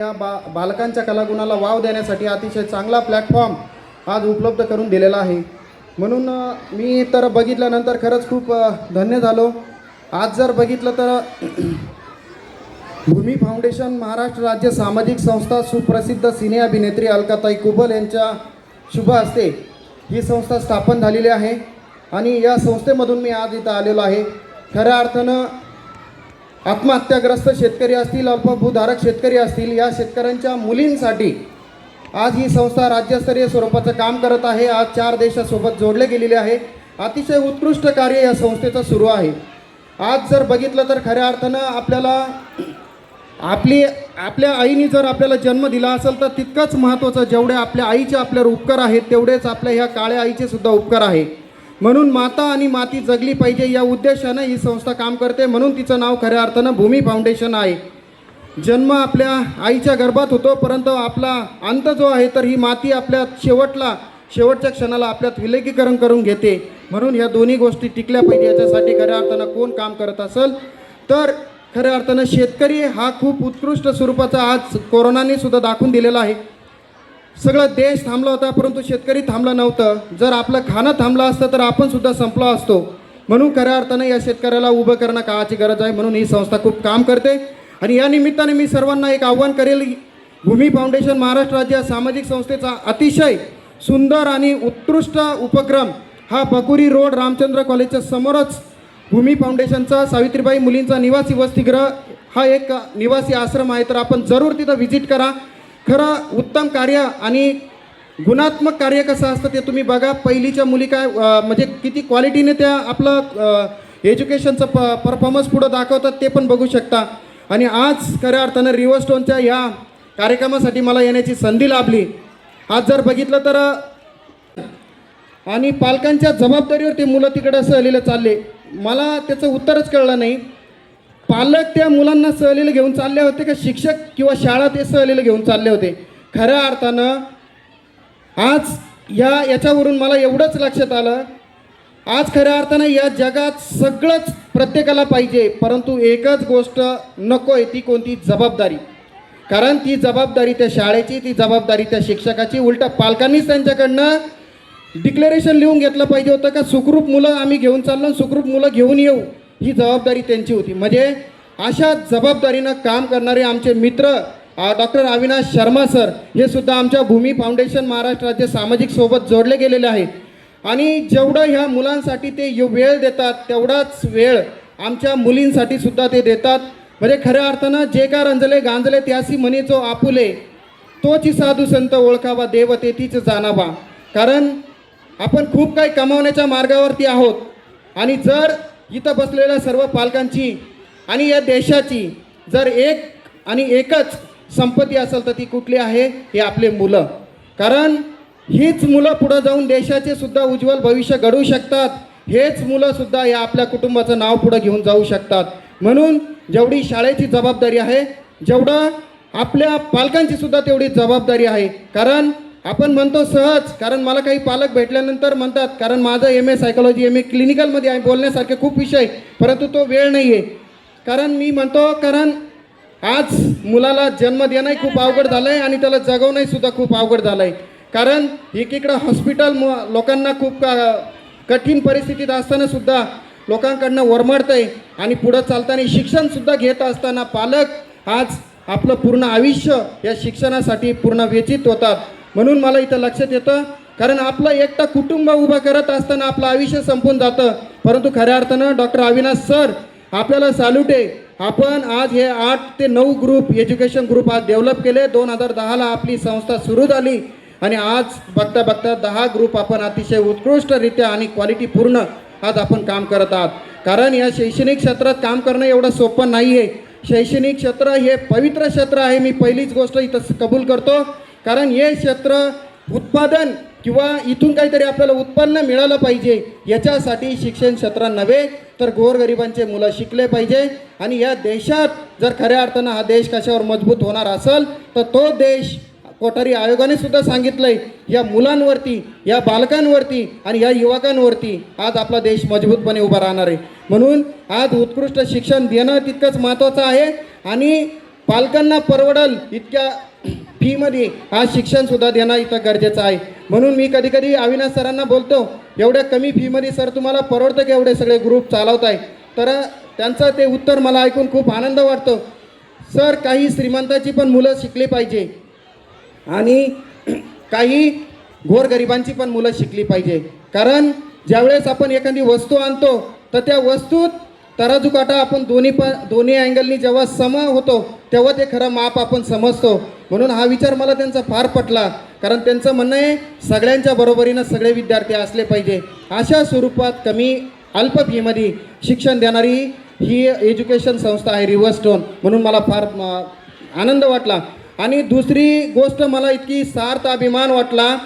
या बालकांच्या कलागुणाला वाव देण्यासाठी अतिशय चांगला प्लॅटफॉर्म आज उपलब्ध करून दिलेला आहे. म्हणून मी तर बघितल्यानंतर खरंच खूप धन्य झालो. आज जर बघितलं तर भूमी फाउंडेशन महाराष्ट्र राज्य सामाजिक संस्था सुप्रसिद्ध सिने अभिनेत्री अलकाताई कुबल यांच्या शुभ हस्ते ही संस्था स्थापन झालेली आहे आणि या संस्थेमधून मी आज इथं आलेलो आहे. खऱ्या अर्थानं आत्महत्याग्रस्त शेतकरी असतील, अल्पभूधारक शेतकरी असतील, या शेतकऱ्यांच्या मुलींसाठी आज ही संस्था राज्यस्तरीय स्वरूपाचं काम करत आहे. आज 4 देशासोबत जोडले गेलेले आहे. अतिशय उत्कृष्ट कार्य या संस्थेचं सुरू आहे. आज जर बघितलं तर खऱ्या अर्थानं आपल्या आईने जर आपल्याला जन्म दिला असेल तर तितकंच महत्त्वाचं, जेवढे आपल्या आईचे आपल्यावर उपकार आहेत तेवढेच आपल्या ह्या काळ्या आईचे सुद्धा उपकार आहे. म्हणून माता आणि माती जगली पाहिजे या उद्देशानं ही संस्था काम करते. म्हणून तिचं नाव खऱ्या अर्थानं भूमी फाउंडेशन आहे. जन्म आपल्या आईच्या गर्भात होतो, परंतु आपला अंत जो आहे तर ही माती आपल्या शेवटच्या क्षणाला आपल्यात विलगीकरण करून घेते. म्हणून ह्या दोन्ही गोष्टी टिकल्या पाहिजे. याच्यासाठी खऱ्या अर्थानं कोण काम करत असेल तर खऱ्या अर्थानं शेतकरी हा खूप उत्कृष्ट स्वरूपाचा आज कोरोनाने सुद्धा दाखवून दिलेला आहे. सगळा देश थांबला होता परंतु शेतकरी थांबला नव्हतं. जर आपलं खाणं थांबलं असतं तर आपण सुद्धा संपलो असतो. म्हणून खऱ्या अर्थानं या शेतकऱ्याला उभं करणं काळाची गरज आहे. म्हणून ही संस्था खूप काम करते आणि या निमित्ताने मी सर्वांना एक आव्हान करेल. भूमी फाउंडेशन महाराष्ट्र राज्य सामाजिक संस्थेचा अतिशय सुंदर आणि उत्कृष्ट उपक्रम हा बकुरी रोड रामचंद्र कॉलेजच्या समोरच भूमी फाउंडेशनचा सावित्रीबाई मुलींचा निवासी वसतिगृह हा एक निवासी आश्रम आहे. तर आपण जरूर तिथं व्हिजिट करा. खरं उत्तम कार्य आणि गुणात्मक कार्य कसं असतं ते तुम्ही बघा. पहिलीच्या मुली काय म्हणजे किती क्वालिटीने त्या आपलं एज्युकेशनचं परफॉर्मन्स पुढं दाखवतात ते पण बघू शकता. आणि आज खऱ्या अर्थानं रिव्हरस्टोनच्या या कार्यक्रमासाठी मला येण्याची संधी लाभली. आज जर बघितलं तर आणि पालकांच्या जबाबदारीवर ते मुलं तिकडं सहलीला चालले. मला त्याचं उत्तरच कळलं नाही. पालक त्या मुलांना सहलीला घेऊन चालले होते का शिक्षक किंवा शाळा ते सहलीला घेऊन चालले होते? खऱ्या अर्थानं आज याच्यावरून मला एवढंच लक्षात आलं, आज खऱ्या अर्थानं या जगात सगळंच प्रत्येकाला पाहिजे, परंतु एकच गोष्ट नको आहे, ती कोणती? जबाबदारी. कारण ती जबाबदारी त्या शाळेची, ती जबाबदारी त्या शिक्षकाची. उलटा पालकांनीच त्यांच्याकडनं डिक्लेरेशन लिहून घेतलं पाहिजे होतं का सुखरूप मुलं आम्ही घेऊन चाललो, सुखरूप मुलं घेऊन येऊ, ही जबाबदारी त्यांची होती. म्हणजे अशा जबाबदारीनं काम करणारे आमचे मित्र डॉक्टर अविनाश शर्मा सर हे सुद्धा आमच्या भूमी फाउंडेशन महाराष्ट्र राज्य सामाजिक सोबत जोडले गेलेले आहेत. आणि जेवढं ह्या मुलांसाठी ते वेळ देतात तेवढाच वेळ आमच्या मुलींसाठी सुद्धा ते देतात. म्हणजे खऱ्या अर्थानं जे का रंजले गांजले त्यासी म्हणे जो आपुले, तोची साधू संत ओळखावा देव तेथीच जाणावा. कारण आपण खूप काही कमावण्याच्या मार्गावरती आहोत आणि जर इथं बसलेल्या सर्व पालकांची आणि या देशाची जर एक आणि एकच संपत्ती असेल तर ती कुठली आहे? हे आपले मुलं. कारण हीच मुलं पुढं जाऊन देशाचे सुद्धा उज्ज्वल भविष्य घडवू शकतात. हेच मुलं सुद्धा या आपल्या कुटुंबाचं नाव पुढं घेऊन जाऊ शकतात. म्हणून जेवढी शाळेची जबाबदारी आहे जेवढं आपल्या पालकांची सुद्धा तेवढी जबाबदारी आहे. कारण आपण म्हणतो सहज, कारण मला काही पालक भेटल्यानंतर म्हणतात कारण माझं MA सायकोलॉजी MA क्लिनिकलमध्ये आहे, बोलण्यासारखे खूप विषय, परंतु तो वेळ नाही आहे. कारण मी म्हणतो कारण आज मुलाला जन्म देणंही खूप अवघड झालं आहे आणि त्याला जगवणंही सुद्धा खूप अवघड झालं आहे. कारण एकीकडं हॉस्पिटल लोकांना खूप कठीण परिस्थितीत असताना सुद्धा लोकांकडनं वरमडतं आहे आणि पुढं चालताना शिक्षणसुद्धा घेत असताना पालक आज आपलं पूर्ण आयुष्य या शिक्षणासाठी पूर्ण व्यतीत होतात. म्हणून मला इथं लक्षात येतं कारण आपलं एकटा कुटुंब उभं करत असताना आपलं आयुष्य संपून जातं. परंतु खऱ्या अर्थानं डॉक्टर अविनाश सर आपल्याला सॅल्यूट आहे. आपण आज हे 8 ते 9 ग्रुप एज्युकेशन ग्रुप आज डेव्हलप केले. 2010ला आपली संस्था सुरू झाली आणि आज बघता बघता 10 ग्रुप आपण अतिशय उत्कृष्टरित्या आणि क्वालिटीपूर्ण आज आपण काम करत आहात. कारण या शैक्षणिक क्षेत्रात काम करणं एवढं सोपं नाही आहे. शैक्षणिक क्षेत्र हे पवित्र क्षेत्र आहे. मी पहिलीच गोष्ट इथं कबूल करतो. कारण हे क्षेत्र उत्पादन किंवा इथून काहीतरी आपल्याला उत्पन्न मिळालं पाहिजे याच्यासाठी शिक्षण क्षेत्र नव्हे तर गोरगरिबांचे मुलं शिकले पाहिजे. आणि या देशात जर खऱ्या अर्थानं हा देश कशावर मजबूत होणार असेल तर तो देश कोठारी आयोगाने सुद्धा सांगितलंय या मुलांवरती, या बालकांवरती आणि या युवकांवरती आज आपला देश मजबूतपणे उभा राहणार आहे. म्हणून आज उत्कृष्ट शिक्षण देणं तितकंच महत्त्वाचं आहे. आणि पालकांना परवडल इतक्या फीमध्ये हा शिक्षणसुद्धा देणं इथं गरजेचं आहे. म्हणून मी कधी कधी अविनाश सरांना बोलतो, एवढ्या कमी फीमध्ये सर तुम्हाला परवडतं की एवढे सगळे ग्रुप चालवताय? तर त्यांचं ते उत्तर मला ऐकून खूप आनंद वाटतो. सर, काही श्रीमंताची पण मुलं शिकली पाहिजे आणि काही गोरगरिबांची पण मुलं शिकली पाहिजे. कारण ज्यावेळेस आपण एखादी वस्तू आणतो तर त्या वस्तूत तराजू काटा आपण दोन्ही अँगलनी जेव्हा सम होतो तेव्हा ते खरं माप आपण समजतो. म्हणून हा विचार मला त्यांचा फार पटला. कारण त्यांचं म्हणणं आहे सगळ्यांच्या बरोबरीनं सगळे विद्यार्थी असले पाहिजे. अशा स्वरूपात कमी अल्प फीमध्ये शिक्षण देणारी ही एज्युकेशन संस्था आहे रिव्हरस्टोन. म्हणून मला फार आनंद वाटला. आणि दुसरी गोष्ट मला इतकी सार्थ अभिमान वाटला